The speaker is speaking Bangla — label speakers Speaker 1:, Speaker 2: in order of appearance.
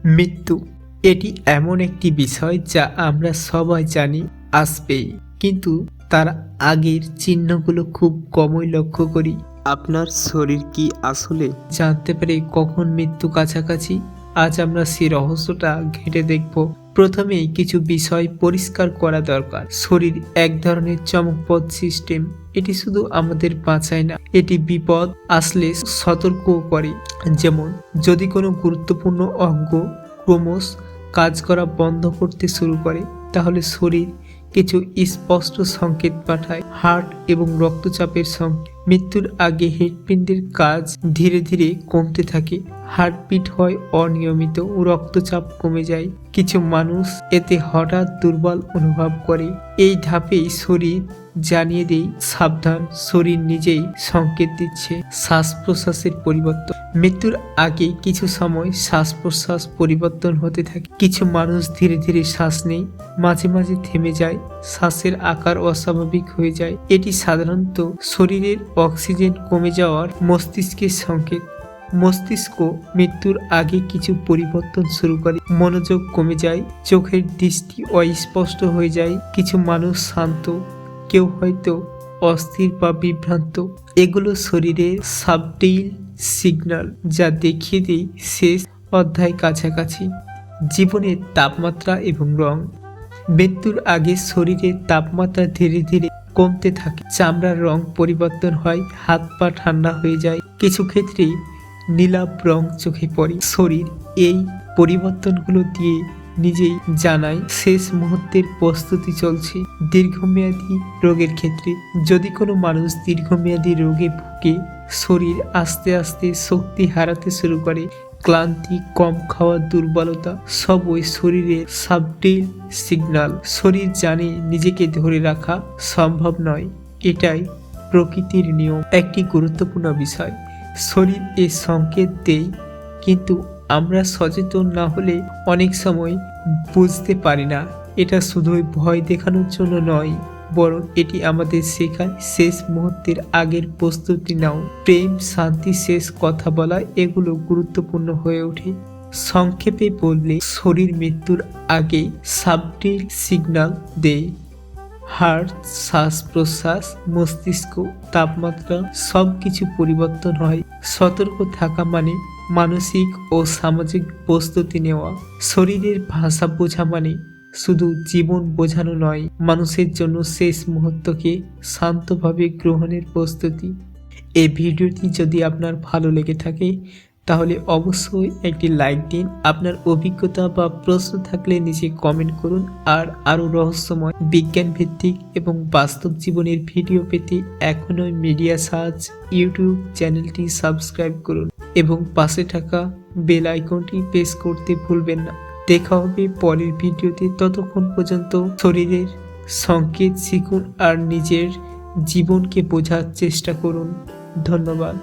Speaker 1: মৃত্যু এটি এমন একটি বিষয় যা আমরা সবাই জানি আসবেই, কিন্তু তার আগের চিহ্নগুলো খুব কমই লক্ষ্য করি। আপনার শরীর কি আসলে জানতে পারে কখন মৃত্যু কাছাকাছি? আজ আমরা সেই রহস্যটা ঘেঁটে দেখব। প্রথমেই কিছু বিষয় পরিষ্কার করা দরকার। শরীর এক ধরনের চমকপ্রদ সিস্টেম। এটি শুধু আমাদের বাঁচায় না, এটি বিপদ আসলে সতর্কও করে। যেমন যদি কোনো গুরুত্বপূর্ণ অঙ্গ ক্রমশ কাজ করা বন্ধ করতে শুরু করে, তাহলে শরীর কিছু স্পষ্ট সংকেত পাঠায়। হার্ট এবং রক্তচাপের সংকেত। মৃত্যুর আগে হৃৎপিণ্ডের কাজ ধীরে ধীরে কমতে থাকে, হার্টবিট হয় অনিয়মিত, রক্তচাপ কমে যায়। কিছু মানুষ এতে হঠাৎ দুর্বল অনুভব করে। এই ধাপেই শরীর জানিয়ে দেয়, সাবধান, শরীর নিজেই সংকেত দিচ্ছে। শ্বাস প্রশ্বাসের পরিবর্তন। মৃত্যুর আগে কিছু সময় শ্বাস প্রশ্বাস পরিবর্তন হতে থাকে। কিছু মানুষ ধীরে ধীরে শ্বাস নেয়, মাঝে মাঝে থেমে যায়, শ্বাসের আকার অস্বাভাবিক হয়ে যায়। এটি সাধারণত শরীরের অক্সিজেন কমে যাওয়ার মস্তিষ্কের সংকেত। মস্তিষ্ক মৃত্যুর আগে কিছু পরিবর্তন শুরু করে। মনোযোগ কমে যায়, চোখের দৃষ্টি অস্পষ্ট হয়ে যায়। কিছু মানুষ শান্ত, কেউ হয়তো অস্থির বা বিভ্রান্ত। এগুলো শরীরের সাবটিল সিগন্যাল, যা দেখিয়ে দেয় শেষ অধ্যায় কাছাকাছি। জীবনের তাপমাত্রা এবং রং। মৃত্যুর আগে শরীরের তাপমাত্রা ধীরে ধীরে কমতে থাকে, চামড়ার রং পরিবর্তন হয়, হাত পা ঠান্ডা হয়ে যায়, কিছু ক্ষেত্রে নীলাভ রং চোখে পড়ে। শরীর এই পরিবর্তনগুলো দিয়ে নিজেই জানায় শেষ মুহূর্তের প্রস্তুতি চলছে। দীর্ঘমেয়াদী রোগের ক্ষেত্রে যদি কোনো মানুষ দীর্ঘমেয়াদী রোগে ভুগে, শরীর আস্তে আস্তে শক্তি হারাতে শুরু করে, ক্লান্তি, কম খাওয়া, দুর্বলতা, সব ওই শরীরের সাবটিল সিগন্যাল। শরীর জানে নিজেকে ধরে রাখা সম্ভব নয়, এটাই প্রকৃতির নিয়ম। একটি গুরুত্বপূর্ণ বিষয়, শরীর এই সংকেত দেয়, কিন্তু আমরা সচেতন না হলে অনেক সময় বুঝতে পারি না। এটা শুধুই ভয় দেখানোর জন্য নয়, বরং এটি আমাদের শেখায় শেষ মুহূর্তের আগের প্রস্তুতি নাও। প্রেম, শান্তি, শেষ কথা বলা, এগুলো গুরুত্বপূর্ণ হয়ে ওঠে। সংক্ষেপে বললে, শরীর মৃত্যুর আগে সাবটিল সিগন্যাল দেয়। হার্ট, শ্বাস প্রশ্বাস, মস্তিষ্ক, তাপমাত্রা সবকিছু পরিবর্তন হয়। সতর্ক থাকা মানে মানসিক ও সামাজিক প্রস্তুতি নেওয়া। শরীরের ভাষা বোঝা মানে শুধু জীবন বোঝানো নয়, মানুষের জন্য শেষ মুহূর্তকে শান্তভাবে গ্রহণের প্রস্তুতি। এই ভিডিওটি যদি আপনার ভালো লেগে থাকে তাহলে অবশ্যই একটি লাইক দিন। আপনার অভিজ্ঞতা বা প্রশ্ন থাকলে নিচে কমেন্ট করুন। আর আরও রহস্যময়, বিজ্ঞান ভিত্তিক এবং বাস্তব জীবনের ভিডিও পেতে এখনই মিডিয়া সার্চ ইউটিউব চ্যানেলটি সাবস্ক্রাইব করুন এবং পাশে থাকা বেল আইকনটি প্রেস করতে ভুলবেন না। দেখা হবে পরের ভিডিওতে। ততক্ষণ পর্যন্ত শরীরের সংকেত শিখুন আর নিজের জীবনকে বোঝার চেষ্টা করুন। ধন্যবাদ।